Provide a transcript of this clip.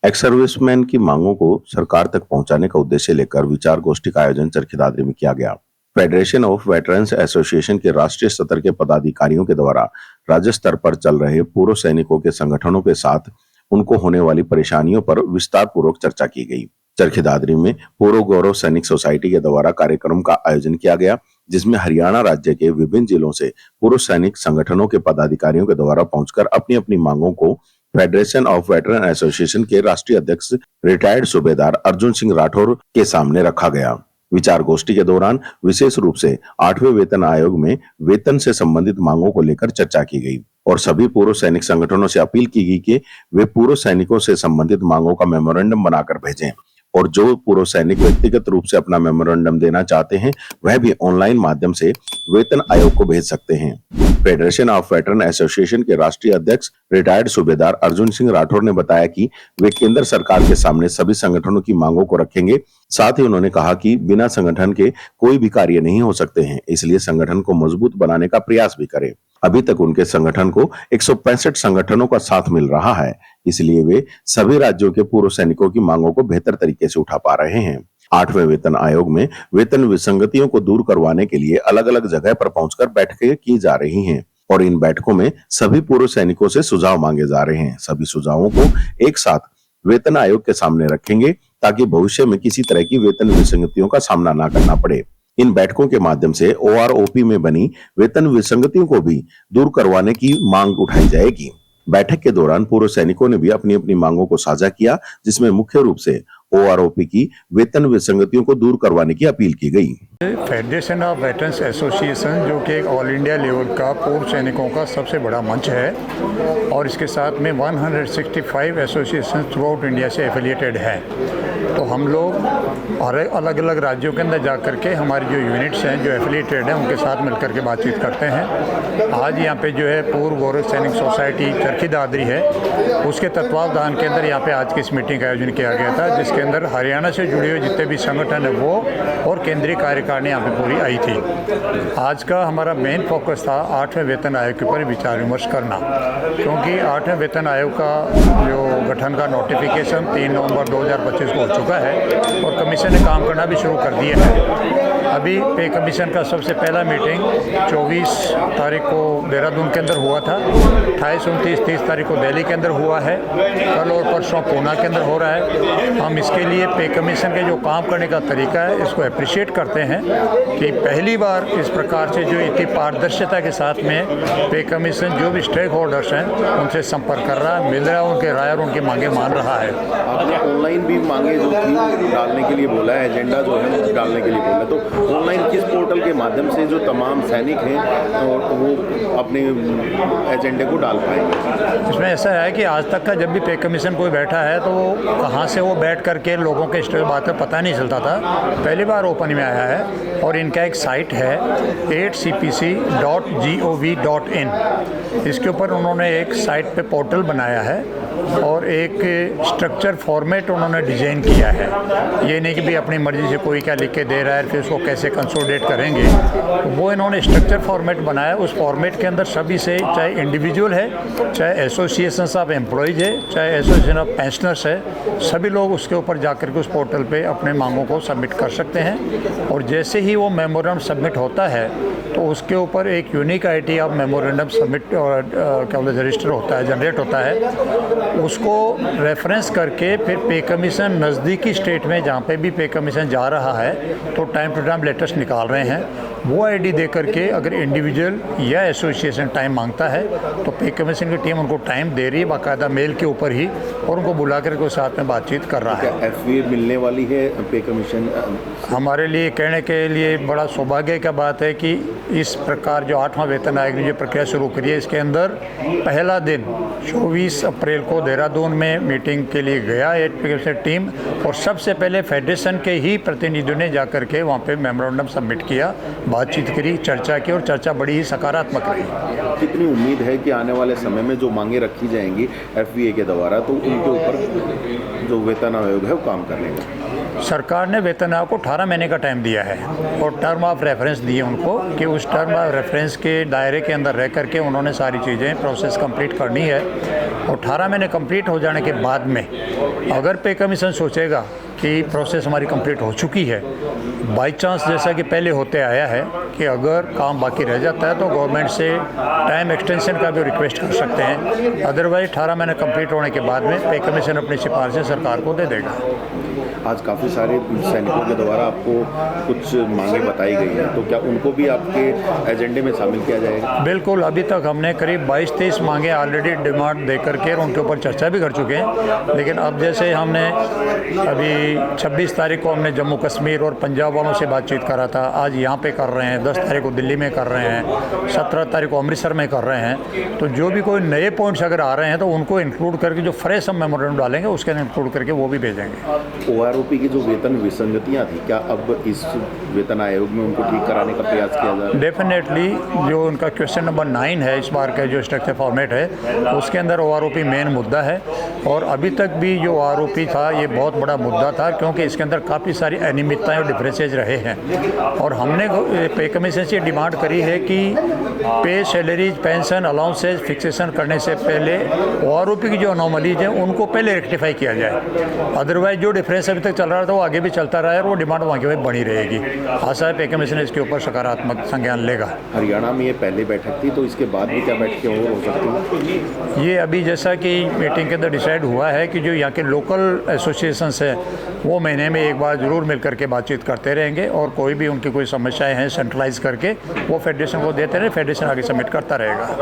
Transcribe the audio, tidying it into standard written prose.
Ex serviceman की मांगों को सरकार तक पहुंचाने का उद्देश्य लेकर विचार गोष्ठी का आयोजन चरखी दादरी में किया गया। फेडरेशन ऑफ वेटरन्स एसोसिएशन के राष्ट्रीय स्तर के पदाधिकारियों के द्वारा राज्य स्तर पर चल रहे पूर्व सैनिकों के संगठनों के साथ उनको होने वाली परेशानियों पर विस्तार पूर्वक चर्चा की गई। चरखी दादरी में पूर्व गौरव सैनिक सोसाइटी के द्वारा कार्यक्रम का आयोजन किया गया, जिसमें हरियाणा राज्य के विभिन्न जिलों से पूर्व सैनिक संगठनों के पदाधिकारियों के द्वारा पहुंचकर अपनी अपनी मांगों को फेडरेशन ऑफ वेटरन एसोसिएशन के राष्ट्रीय अध्यक्ष रिटायर्ड सूबेदार अर्जुन सिंह राठौर के सामने रखा गया। विचार गोष्ठी के दौरान विशेष रूप से 8वें वेतन आयोग में वेतन से संबंधित मांगों को लेकर चर्चा की गई और सभी पूर्व सैनिक संगठनों से अपील की गई कि वे पूर्व सैनिकों से संबंधित मांगों का मेमोरेंडम बनाकर भेजें और जो पूर्व सैनिक व्यक्तिगत रूप से अपना मेमोरेंडम देना चाहते हैं वह भी ऑनलाइन माध्यम से वेतन आयोग को भेज सकते हैं। फेडरेशन ऑफ वेटरन एसोसिएशन के राष्ट्रीय अध्यक्ष रिटायर्ड सूबेदार अर्जुन सिंह राठौर ने बताया कि वे केंद्र सरकार के सामने सभी संगठनों की मांगों को रखेंगे। साथ ही उन्होंने कहा कि बिना संगठन के कोई भी कार्य नहीं हो सकते हैं, इसलिए संगठन को मजबूत बनाने का प्रयास भी करें। अभी तक उनके संगठन को 165 संगठनों का साथ मिल रहा है, इसलिए वे सभी राज्यों के पूर्व सैनिकों की मांगों को बेहतर तरीके से उठा पा रहे हैं। 8वें वेतन आयोग में वेतन विसंगतियों को दूर करवाने के लिए अलग अलग जगह पर पहुंचकर बैठकें की जा रही हैं और इन बैठकों में सभी पूर्व सैनिकों से सुझाव मांगे जा रहे हैं। सभी सुझावों को एक साथ वेतन आयोग के सामने रखेंगे ताकि भविष्य में किसी तरह की वेतन विसंगतियों का सामना न करना पड़े। इन बैठकों के माध्यम से ओआरओपी में बनी वेतन विसंगतियों को भी दूर करवाने की मांग उठाई जाएगी। बैठक के दौरान पूर्व सैनिकों ने भी अपनी अपनी मांगों को साझा किया, जिसमें मुख्य रूप से ओआरओपी की वेतन विसंगतियों को दूर करवाने की अपील की गई। फेडरेशन ऑफ वेटरन्स एसोसिएशन जो कि एक ऑल इंडिया लेवल का पूर्व सैनिकों का सबसे बड़ा मंच है और इसके साथ में 165 एसोसिएशन थ्रू आउट इंडिया से एफिलिएटेड है। तो हम लोग अलग अलग राज्यों के अंदर जा कर के हमारी जो यूनिट्स हैं जो एफिलिएटेड हैं उनके साथ मिलकर के बातचीत करते हैं। आज यहाँ पे जो है पूर्व गौरव सैनिक सोसाइटी चरखी दादरी है, उसके तत्वावधान के अंदर यहाँ पे आज की इस मीटिंग का आयोजन किया गया था, जिसके अंदर हरियाणा से जुड़े हुए जितने भी संगठन है वो और केंद्रीय कार्यकारिणी यहाँ पे पूरी आई थी। आज का हमारा मेन फोकस था 8वें वेतन आयोग के ऊपर विचार विमर्श करना, क्योंकि 8वें वेतन आयोग का जो गठन का नोटिफिकेशन 3 नवंबर 2025 को हो चुका है और कमीशन ने काम करना भी शुरू कर दिया है। अभी पे कमीशन का सबसे पहला मीटिंग 24 तारीख को देहरादून के अंदर हुआ था, 28, 29, 30 तारीख को दिल्ली के अंदर हुआ है, कल और परसों पूना के अंदर हो रहा है। हम इसके लिए पे कमीशन के जो काम करने का तरीका है इसको अप्रिशिएट करते हैं कि पहली बार इस प्रकार से जो इतनी पारदर्शिता के साथ में पे कमीशन जो भी स्टेक होल्डर्स हैं उनसे संपर्क कर रहा है, मिल रहा है, उनके राय और उनकी मांगे मान रहा है। आपने ऑनलाइन भी मांगे जो थी डालने के लिए बोला है, एजेंडा जो है वो डालने के लिए बोला है, तो ऑनलाइन किस पोर्टल के माध्यम से जो तमाम सैनिक हैं और वो अपने एजेंडे को डाल पाएंगे? इसमें ऐसा है कि आज तक का जब भी पे कमीशन कोई बैठा है तो वो कहाँ से वो बैठ करके लोगों के स्टेट बातें पता नहीं चलता था, पहली बार ओपन में आया है और इनका एक साइट है 8cpc.gov.in। इसके ऊपर उन्होंने एक साइट पे पोर्टल बनाया है और एक स्ट्रक्चर फॉर्मेट उन्होंने डिज़ाइन किया है। ये नहीं कि भी अपनी मर्ज़ी से कोई क्या लिख के दे रहा है फिर उसको कैसे कंसोलिडेट करेंगे, वो इन्होंने स्ट्रक्चर फॉर्मेट बनाया। उस फॉर्मेट के अंदर सभी से, चाहे इंडिविजुअल है, चाहे एसोसिएशन ऑफ एम्प्लॉयज़ है, चाहे एसोसिएशन ऑफ पेंशनर्स है, सभी लोग उसके ऊपर जाकर के उस पोर्टल पे अपने मांगों को सबमिट कर सकते हैं। और जैसे ही वो मेमोरेंडम सबमिट होता है तो उसके ऊपर एक unique ID of memorandum submit और क्या बोलते रजिस्टर होता है, जनरेट होता है। उसको रेफरेंस करके फिर पे कमीशन नज़दीकी स्टेट में जहाँ पे भी पे कमीशन जा रहा है तो टाइम टू टाइम लेटेस्ट निकाल रहे हैं। वो आईडी दे करके अगर इंडिविजुअल या एसोसिएशन टाइम मांगता है तो पे कमीशन की टीम उनको टाइम दे रही है बाकायदा मेल के ऊपर ही, और उनको बुला कर के साथ में बातचीत कर रहा है। एफवी मिलने वाली है पे कमीशन? हमारे लिए कहने के लिए बड़ा सौभाग्य का बात है कि इस प्रकार जो 8वां वेतन आयोग ने जो प्रक्रिया शुरू करी है, इसके अंदर पहला दिन 24 अप्रैल को देहरादून में मीटिंग के लिए गया एक टीम, और सबसे पहले फेडरेशन के ही प्रतिनिधियों ने जाकर के वहाँ पे मेमोरेंडम सबमिट किया, बातचीत करी, चर्चा की और चर्चा बड़ी ही सकारात्मक रही। कितनी उम्मीद है कि आने वाले समय में जो मांगे रखी जाएंगी एफवीए के द्वारा तो उनके ऊपर जो वेतन आयोग है वो काम कर लेगा? सरकार ने वेतन आयोग को 18 महीने का टाइम दिया है और टर्म ऑफ रेफरेंस दिए उनको कि उस टर्म ऑफ रेफरेंस के दायरे के अंदर रह करके उन्होंने सारी चीज़ें प्रोसेस कंप्लीट करनी है। और 18 महीने कंप्लीट हो जाने के बाद में अगर पे कमीशन सोचेगा कि प्रोसेस हमारी कंप्लीट हो चुकी है, बाई चांस जैसा कि पहले होते आया है कि अगर काम बाकी रह जाता है तो गवर्नमेंट से टाइम एक्सटेंशन का भी रिक्वेस्ट कर सकते हैं। अदरवाइज 18 महीने कंप्लीट होने के बाद में पे कमीशन अपनी सिफारिशें सरकार को दे देगा। आज काफ़ी सारे सैनिकों के द्वारा आपको कुछ मांगे बताई गई हैं, तो क्या उनको भी आपके एजेंडे में शामिल किया जाएगा? बिल्कुल, अभी तक हमने करीब 22-23 मांगे ऑलरेडी डिमांड दे करके और उनके ऊपर चर्चा भी कर चुके हैं। लेकिन अब जैसे हमने अभी 26 तारीख को हमने जम्मू कश्मीर और पंजाब वालों से बातचीत करा था, आज यहाँ पे कर रहे हैं, 10 तारीख को दिल्ली में कर रहे हैं, 17 तारीख को अमृतसर में कर रहे हैं। तो जो भी कोई नए पॉइंट्स अगर आ रहे हैं तो उनको इंक्लूड करके जो फ्रेश हम मेमोरेंडम डालेंगे उसके अंदर इंक्लूड करके वो भी भेजेंगे। OROP की जो वेतन विसंगतियाँ थी, क्या अब इस वेतन आयोग में उनको ठीक कराने का प्रयास किया जा रहा है? डेफिनेटली जो उनका क्वेश्चन नंबर 9 है इस बार का जो स्ट्रक्चर फॉर्मेट है उसके अंदर OROP मेन मुद्दा है। और अभी तक भी जो OROP था ये बहुत बड़ा मुद्दा था, क्योंकि इसके अंदर काफ़ी सारी अनियमितताएं और डिफरेंसेज रहे हैं। और हमने पे कमीशन से डिमांड करी है कि पे, सैलरीज, पेंशन, अलाउंसेज फिक्सेशन करने से पहले OROP की जो अनोमलीज हैं उनको पहले रेक्टिफाई किया जाए। अदरवाइज जो डिफरेंस अभी तक चल रहा था वो आगे भी चलता रहा है और वो डिमांड वहाँ की वहीं बनी रहेगी। आशा है पे कमीशन इसके ऊपर सकारात्मक संज्ञान लेगा। हरियाणा में ये पहले बैठक थी, तो इसके बाद भी क्या बैठकें और हो सकती हैं? ये अभी जैसा कि मीटिंग के अंदर डिसाइड हुआ है कि जो यहाँ के लोकल एसोसिएशंस हैं वो महीने में एक बार ज़रूर मिल करके बातचीत करते रहेंगे और कोई भी उनकी कोई समस्याएं हैं सेंट्रलाइज करके वो फेडरेशन को देते रहे, फेडरेशन आगे सबमिट करता रहेगा।